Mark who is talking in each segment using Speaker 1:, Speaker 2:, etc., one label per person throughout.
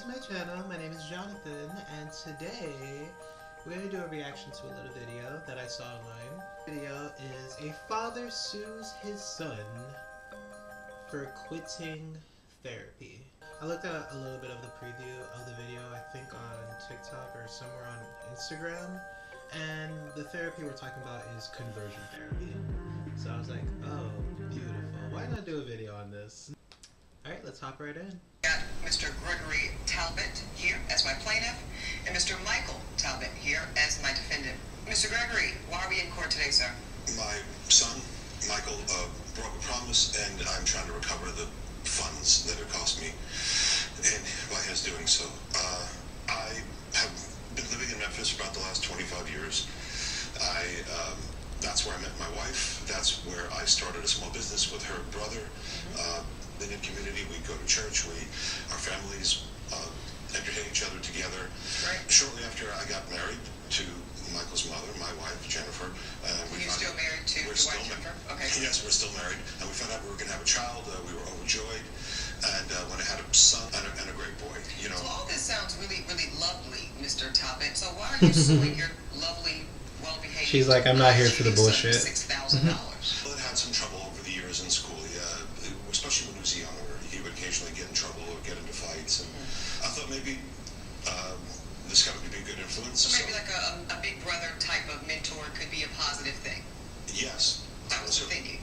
Speaker 1: to my channel. My name is Jønathan, and today we're going to do a reaction to a little video that I saw online. The video is a father sues his son for quitting therapy. I looked at a little bit of the preview of the video, I think on TikTok or somewhere on Instagram, and the therapy we're talking about is conversion therapy. So I was like, oh, beautiful. Why not do a video on this? Alright, let's hop right in.
Speaker 2: Got Mr. Gregory Talbot here as my plaintiff, and Mr. Michael Talbot here as my defendant. Mr. Gregory, why are we in court today, sir?
Speaker 3: My son, Michael, broke a promise, and I'm trying to recover the funds that it cost me and by his doing so. I have been living in Memphis for about the last 25 years. That's where I met my wife. That's where I started a small business with her brother. In the community, we go to church. Our families entertain each other together.
Speaker 2: Right.
Speaker 3: Shortly after I got married to Michael's mother, my wife, Jennifer.
Speaker 2: Were you still married to your wife, Jennifer? Okay.
Speaker 3: Yes, we're still married. And we found out we were going to have a child. We were overjoyed. And when I had a son and a great boy, you know.
Speaker 2: So all this sounds really, really lovely, Mr. Talbot. So why are you suing your lovely, well-behaved...
Speaker 1: She's like, I'm not here for the bullshit.
Speaker 2: $6,000.
Speaker 3: Well, I had some trouble over the years in school, especially when he was younger. He would occasionally get in trouble or get into fights. And I thought maybe this guy would be a good influence.
Speaker 2: So maybe like a big brother type of mentor could be a positive thing.
Speaker 3: Yes. I was certainly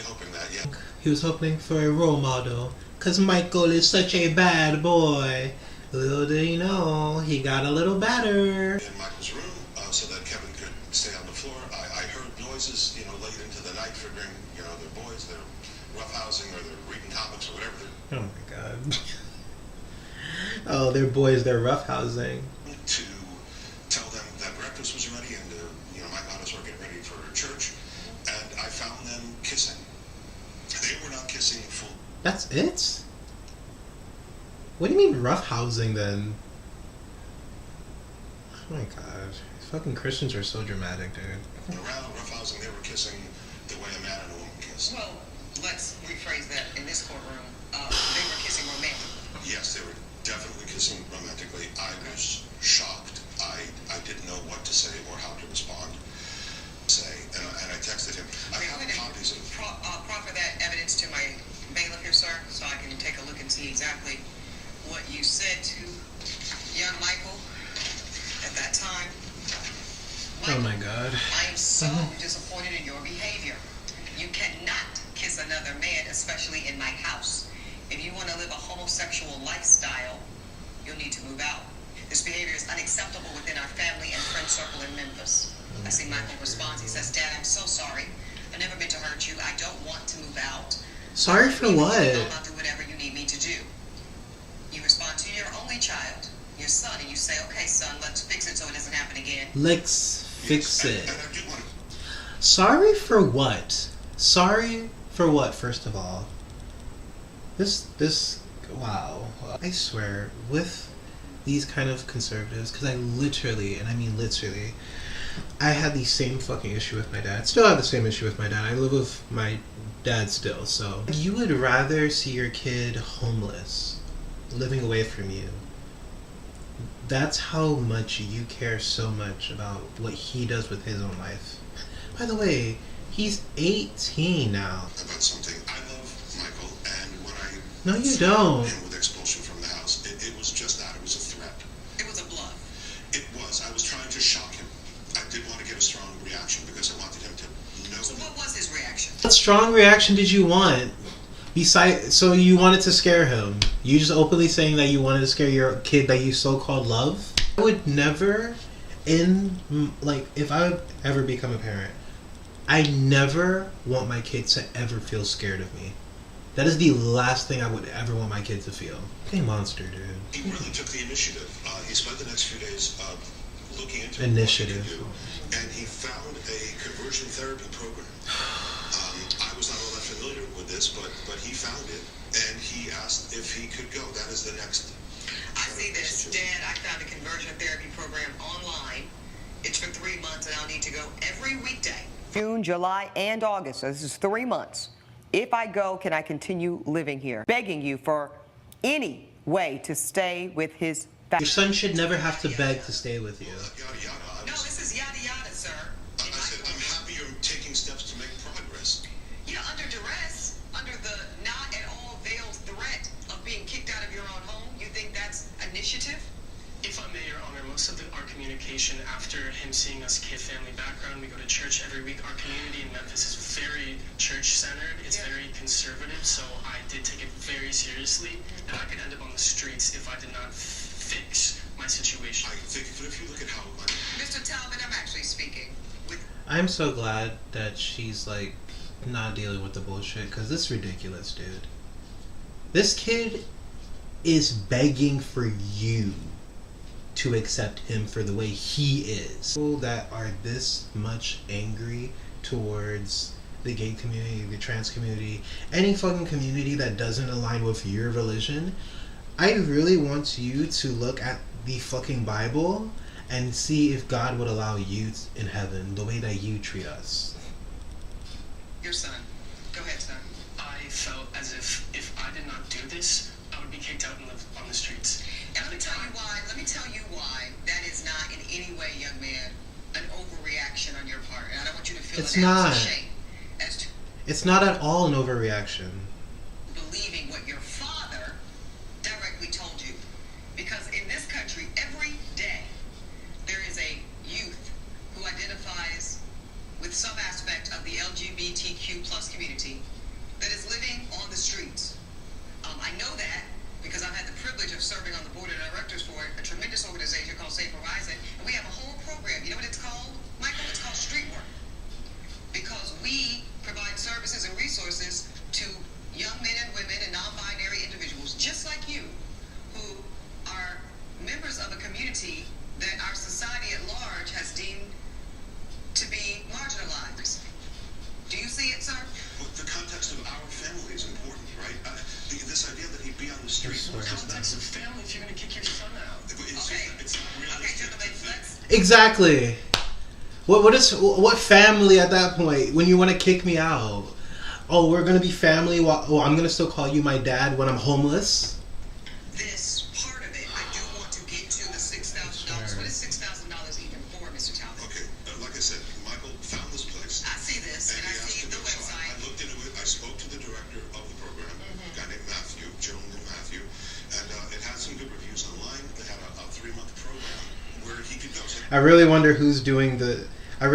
Speaker 3: hoping that, yeah.
Speaker 1: He was hoping for a role model, because Michael is such a bad boy. Little did he know, he got a little better.
Speaker 3: In Michael's room, so that Kevin could stay on the floor. I heard noises, late into the night, figuring, they're boys, they're roughhousing, or they're reading comics, or whatever.
Speaker 1: Oh my god. Oh, they're boys, they're roughhousing.
Speaker 3: To tell them that breakfast was ready, and my daughters were getting ready for church, and I found them kissing. They were not kissing full.
Speaker 1: That's it? What do you mean roughhousing then? Oh my god. These fucking Christians are so dramatic, dude.
Speaker 3: Around roughhousing, they were kissing the way a man and a woman kiss.
Speaker 2: Well, let's rephrase that in this courtroom. They were kissing romantically.
Speaker 3: Yes, they were definitely kissing romantically. I was shocked. I didn't know what to say or how to respond. And I texted him. I have copies of
Speaker 2: proffer that evidence to my bailiff here, sir, so I can take a look and see exactly what you said to young Michael at that time. Michael,
Speaker 1: oh my god.
Speaker 2: I am so disappointed in your behavior. You cannot kiss another man, especially in my house. If you want to live a homosexual lifestyle, you'll need to move out. This behavior is unacceptable within our family and friend circle in Memphis. I see Michael responds. He says, Dad, I'm so sorry. I never meant to hurt you. I don't want to move out.
Speaker 1: Sorry for what?
Speaker 2: I'll do whatever you need me to do. You respond to your only child, your son, and you say, okay, son, let's fix it so it doesn't happen again.
Speaker 1: Let's fix it. Sorry for what? Sorry for what, first of all? Wow. I swear, with these kind of conservatives, because I literally, and I mean literally, I had the same fucking issue with my dad. Still have the same issue with my dad. I live with my dad still, so. You would rather see your kid homeless, living away from you. That's how much you care so much about what he does with his own life. By the way, he's 18 now.
Speaker 3: About something. I love Michael, and when I
Speaker 1: no, you don't.
Speaker 3: Him with expulsion from the house, it was just that. It was a threat.
Speaker 2: It was a bluff.
Speaker 3: It was. I was trying to shock him. I did want to get a strong reaction because I wanted him to know.
Speaker 2: So what was his reaction?
Speaker 1: What strong reaction did you want? So you wanted to scare him. You just openly saying that you wanted to scare your kid that you so-called love? I would never, if I would ever become a parent, I never want my kid to ever feel scared of me. That is the last thing I would ever want my kid to feel. Hey, monster, dude.
Speaker 3: He really took the initiative. He spent the next few days looking into
Speaker 1: initiative,
Speaker 3: what he could do, and he found a conversion therapy program. I was not all that familiar with this, but he found it, and he asked if he could go. That is the next.
Speaker 2: I see this, Dad. I found a conversion therapy program online. It's for 3 months, and I'll need to go every weekday. June, July, and August. So this is 3 months. If I go, can I continue living here? Begging you for any
Speaker 4: way to stay with his
Speaker 1: Your son should never have to beg to stay with you.
Speaker 3: Yada yada.
Speaker 2: No, this is yada yada, sir.
Speaker 3: I said I'm happy you're taking steps to make progress.
Speaker 2: You're under duress, under the not at all veiled threat of being kicked out of your own home. You think that's initiative?
Speaker 5: If I may, Your Honor, most of our communication after him seeing us kid family background, we go to church every week. Our community in Memphis is very church-centered. It's very conservative, so I did take it very seriously. And I could end up on the streets if I did not fix my situation.
Speaker 3: I think, but if you look at how
Speaker 2: Mr. Talbot, I'm actually speaking with...
Speaker 1: I'm so glad that she's like not dealing with the bullshit, because this is ridiculous, dude. This kid is begging for you to accept him for the way he is. People that are this much angry towards the gay community, the trans community, any fucking community that doesn't align with your religion, I really want you to look at the fucking Bible and see if God would allow you in heaven the way that you treat us.
Speaker 2: Your son. Go ahead, son.
Speaker 5: I felt as if I did not do this, I would be kicked out and live on the streets.
Speaker 2: And let me tell you why. Let me tell you why that is not in any way, young man, an overreaction on your part. And I don't want you to feel
Speaker 1: It's
Speaker 2: an ounce
Speaker 1: not.
Speaker 2: of shame as to
Speaker 1: It's not at all an overreaction.
Speaker 2: believing what your father directly told you. Because in this country, every day, there is a youth who identifies with some aspect of the LGBTQ plus community that is living on the streets. I know that because I've had the privilege of serving on the board of directors for a tremendous organization called Safe Horizon, and we have a whole program. You know what it's called, Michael? It's called Street Work. Because we provide services and resources to young men and women and non-binary individuals just like you who are members of a community that our society at large has deemed to be marginalized. Do you see it, sir?
Speaker 3: Well, the context of our family is important, right? This idea that he'd be on the street.
Speaker 1: I swear.
Speaker 5: The context of family if you're going to kick your son out.
Speaker 3: It's
Speaker 2: Okay.
Speaker 3: not realistic
Speaker 2: Okay,
Speaker 3: to
Speaker 2: gentlemen,
Speaker 3: think.
Speaker 2: let's...
Speaker 1: Exactly. What family at that point when you want to kick me out? Oh, we're gonna be family. Oh, I'm gonna still call you my dad when I'm homeless.
Speaker 2: This part of it, I do want to get to the $6,000.
Speaker 1: Sure.
Speaker 2: What is $6,000 even for, Mr. Talbot?
Speaker 3: Okay, like I said, Michael found this place.
Speaker 2: I see this, and I
Speaker 3: he asked
Speaker 2: see
Speaker 3: to
Speaker 2: the
Speaker 3: go. So
Speaker 2: website.
Speaker 3: I looked into it. I spoke to the director of the program, a guy named Matthew, a gentleman named Matthew, and it had some good reviews online. It had a 3-month program where he could go. So
Speaker 1: I really wonder who's doing the. I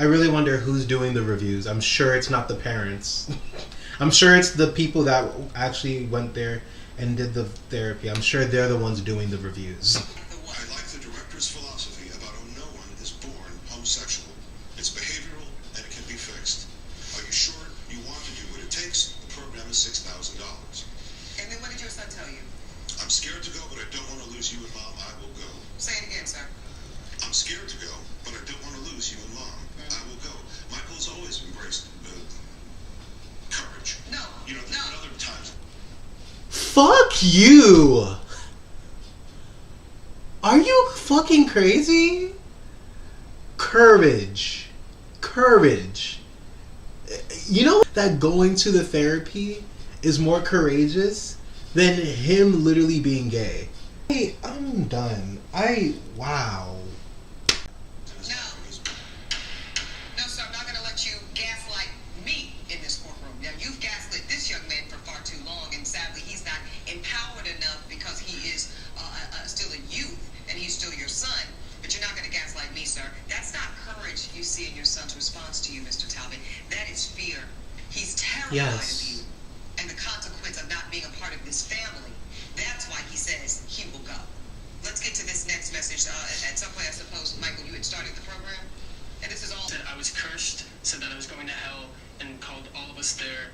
Speaker 1: really wonder who's doing the reviews. I'm sure it's not the parents. I'm sure it's the people that actually went there and did the therapy. I'm sure they're the ones doing the reviews.
Speaker 3: I like the director's philosophy about how no one is born homosexual. It's behavioral and it can be fixed. Are you sure you want to do what it takes? The program is $6,000.
Speaker 2: And then what did your son tell you?
Speaker 3: I'm scared to go, but I don't want to lose you and Mom. I will go.
Speaker 2: Say it again, sir.
Speaker 3: I'm scared to go, but I don't want to lose you and Mom. I will go. Michael's always embraced courage.
Speaker 2: No,
Speaker 3: You know,
Speaker 2: no.
Speaker 3: at other times.
Speaker 1: Fuck you! Are you fucking crazy? Courage. Courage. You know that going to the therapy is more courageous than him literally being gay? Hey, I'm done. Wow.
Speaker 2: No. No, sir, I'm not going to let you gaslight me in this courtroom. Now, you've gaslit this young man for far too long, and sadly, he's not empowered enough because he is still a youth, and he's still your son. But you're not going to gaslight me, sir. That's not courage you see in your son's response to you, Mr. Talbot. That is fear. He's terrified of you and the consequence of not being a part of this family. That's why he says he will go. Let's get to this next message. At some point, I suppose, Michael, you had started the program, and this is all...
Speaker 5: Said I was cursed, said that I was going to hell, and called all of us there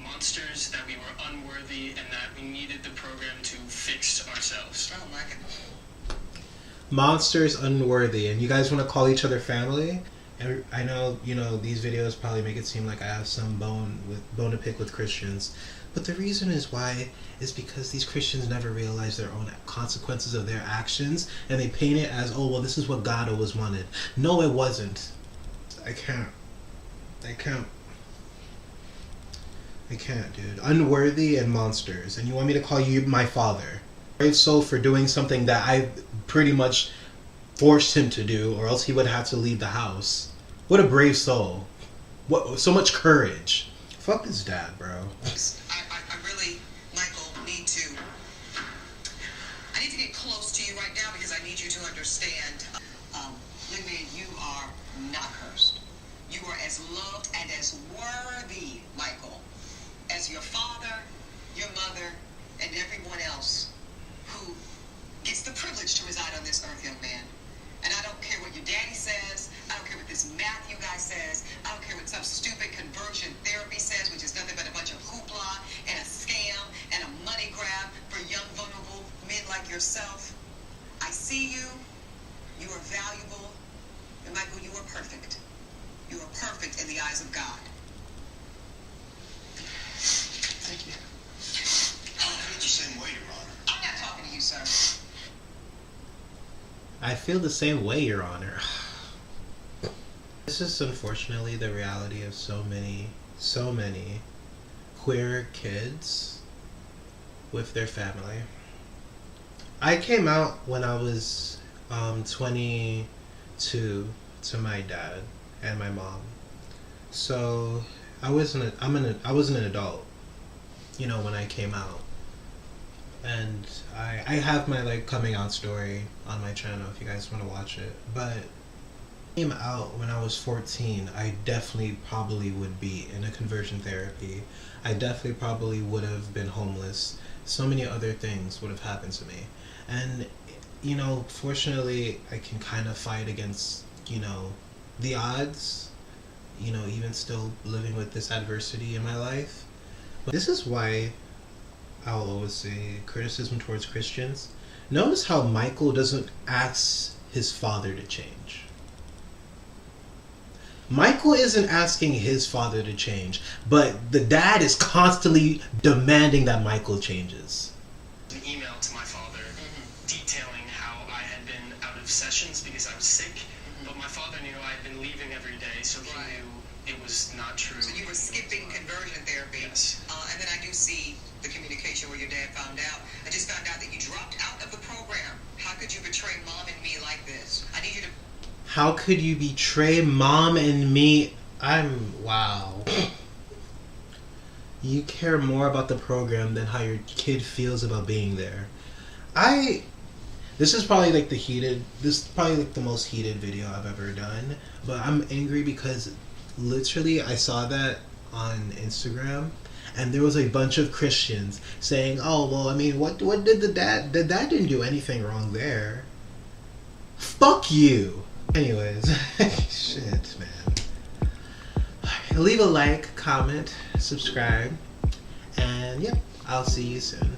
Speaker 5: monsters, that we were unworthy, and that we needed the program to fix ourselves.
Speaker 2: Oh, my God.
Speaker 1: Monsters unworthy, and you guys want to call each other family? And I know, these videos probably make it seem like I have some bone to pick with Christians, but the reason is why is because these Christians never realize their own consequences of their actions, and they paint it as, oh, well, this is what God always wanted. No, it wasn't. I can't. I can't, dude. Unworthy and monsters. And you want me to call you my father? Brave soul for doing something that I pretty much forced him to do, or else he would have to leave the house. What a brave soul. What, so much courage. Fuck this dad, bro.
Speaker 2: I really, Michael, I need to get close to you right now because I need you to understand. Young man, you are not cursed. You are as loved and as worthy, Michael, as your father, your mother, and everyone else who gets the privilege to reside on this earth, young man. And I don't care what your daddy says. I don't care what this Matthew guy says. I don't care what some stupid conversion therapy says, which is nothing but a bunch of hoopla and a scam and a money grab for young, vulnerable men like yourself. I see you. You are valuable. And Michael, you are perfect. You are perfect in the eyes of God.
Speaker 3: Thank you. I feel the same way, Your Honor.
Speaker 2: I'm not talking to you, sir.
Speaker 1: I feel the same way, Your Honor. This is unfortunately the reality of so many queer kids with their family. I came out when I was 22 to my dad and my mom. So I wasn't an adult, you know, when I came out. And I have my like coming out story on my channel if you guys want to watch it. But I came out when I was 14. I definitely probably would be in a conversion therapy. I definitely probably would have been homeless. So many other things would have happened to me. And you know, fortunately I can kind of fight against, you know, the odds, you know, even still living with this adversity in my life. But this is why I'll always say criticism towards Christians. Notice how Michael doesn't ask his father to change. Michael isn't asking his father to change, but the dad is constantly demanding that Michael changes.
Speaker 5: An email to my father detailing how I had been out of sessions because I was sick, but my father knew I had been leaving every day, so he knew it was not true.
Speaker 2: So you were skipping conversion therapy.
Speaker 5: Yes.
Speaker 2: And then I do see the communication where your dad found out. I just found out that you dropped out of the program. How could you betray mom and me like this? I need you to...
Speaker 1: How could you betray mom and me? Wow. You care more about the program than how your kid feels about being there. This is probably like the most heated video I've ever done. But I'm angry because literally I saw that on Instagram. And there was a bunch of Christians saying, "Oh, well, I mean, what did the dad didn't do anything wrong there. Fuck you." Anyways, shit, man. Leave a like, comment, subscribe, and yep, I'll see you soon.